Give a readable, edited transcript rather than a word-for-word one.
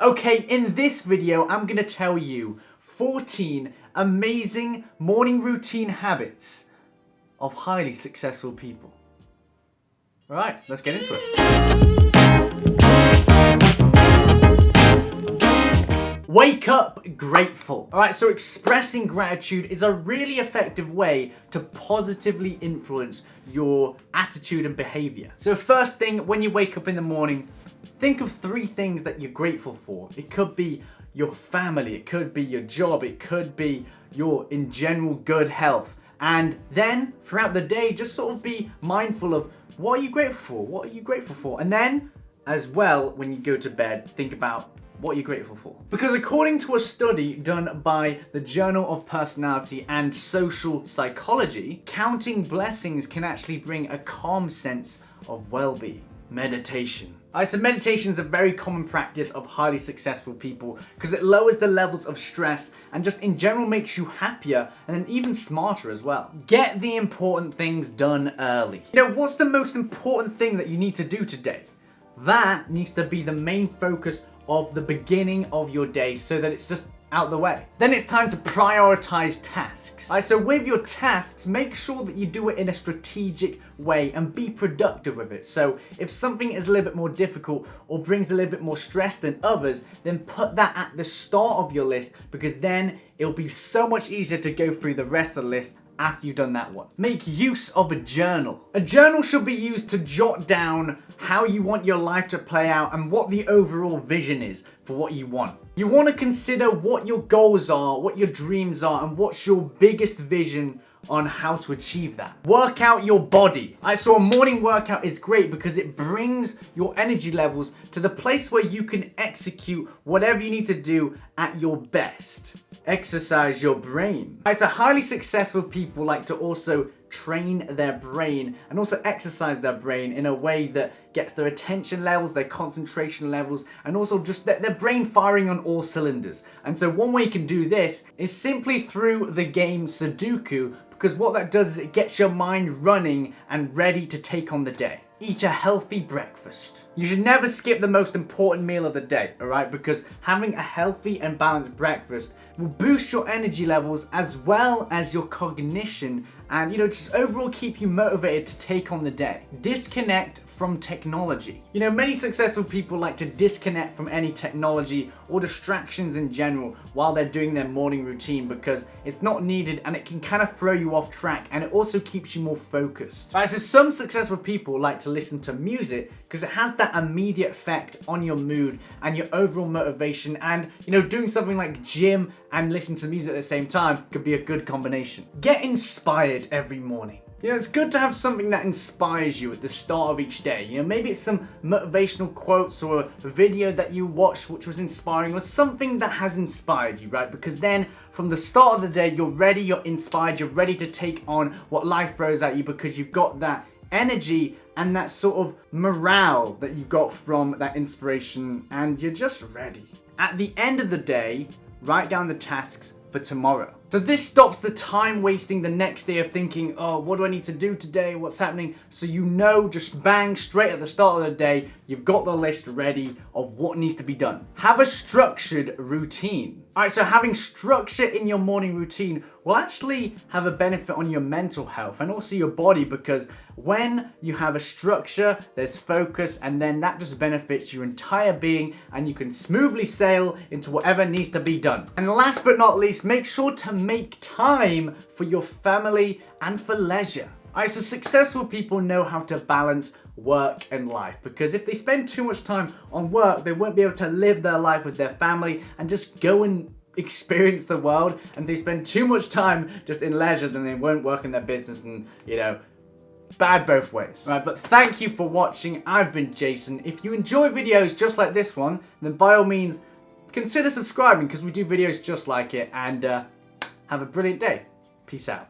Okay, in this video, I'm gonna tell you 14 amazing morning routine habits of highly successful people. All right, let's get into it. Wake up grateful. All right, so expressing gratitude is a really effective way to positively influence your attitude and behavior. So first thing, when you wake up in the morning, think of 3 things that you're grateful for. It could be your family, it could be your job, it could be your, in general, good health. And then throughout the day, just sort of be mindful of what are you grateful for? What are you grateful for? And then as well, when you go to bed, think about what you're grateful for. Because according to a study done by the Journal of Personality and Social Psychology, counting blessings can actually bring a calm sense of well-being. Meditation. So meditation is a very common practice of highly successful people because it lowers the levels of stress and just in general makes you happier and then even smarter as well. Get the important things done early. You know, what's the most important thing that you need to do today? That needs to be the main focus of the beginning of your day so that it's just out the way. Then it's time to prioritize tasks. So with your tasks, make sure that you do it in a strategic way and be productive with it. So if something is a little bit more difficult or brings a little bit more stress than others, then put that at the start of your list because then it'll be so much easier to go through the rest of the list after you've done that one. Make use of a journal. A journal should be used to jot down how you want your life to play out and what the overall vision is for what you want. You want to consider what your goals are, what your dreams are, and what's your biggest vision on how to achieve that. Work out your body. So a morning workout is great because it brings your energy levels to the place where you can execute whatever you need to do at your best. Exercise your brain. So highly successful people like to also train their brain and also exercise their brain in a way that gets their attention levels, their concentration levels, and also just their brain firing on all cylinders. And so one way you can do this is simply through the game Sudoku, because what that does is it gets your mind running and ready to take on the day. Eat a healthy breakfast. You should never skip the most important meal of the day, alright? Because having a healthy and balanced breakfast will boost your energy levels as well as your cognition and, just overall keep you motivated to take on the day. Disconnect from technology. Many successful people like to disconnect from any technology or distractions in general while they're doing their morning routine because it's not needed and it can kind of throw you off track and it also keeps you more focused. So some successful people like to listen to music because it has that immediate effect on your mood and your overall motivation and, doing something like gym and listening to music at the same time could be a good combination. Get inspired every morning. It's good to have something that inspires you at the start of each day. Maybe it's some motivational quotes or a video that you watched which was inspiring or something that has inspired you, right? Because then from the start of the day, you're ready, you're inspired, you're ready to take on what life throws at you because you've got that energy and that sort of morale that you got from that inspiration and you're just ready. At the end of the day, write down the tasks for tomorrow. So this stops the time wasting the next day of thinking, oh, what do I need to do today? What's happening? So just bang, straight at the start of the day, you've got the list ready of what needs to be done. Have a structured routine. So having structure in your morning routine will actually have a benefit on your mental health and also your body because when you have a structure, there's focus and then that just benefits your entire being and you can smoothly sail into whatever needs to be done. And last but not least, make sure to make time for your family and for leisure. So successful people know how to balance work and life because if they spend too much time on work, they won't be able to live their life with their family and just go and experience the world. And if they spend too much time just in leisure, then they won't work in their business and, bad both ways. Right, but thank you for watching. I've been Jason. If you enjoy videos just like this one, then by all means, consider subscribing because we do videos just like it and have a brilliant day. Peace out.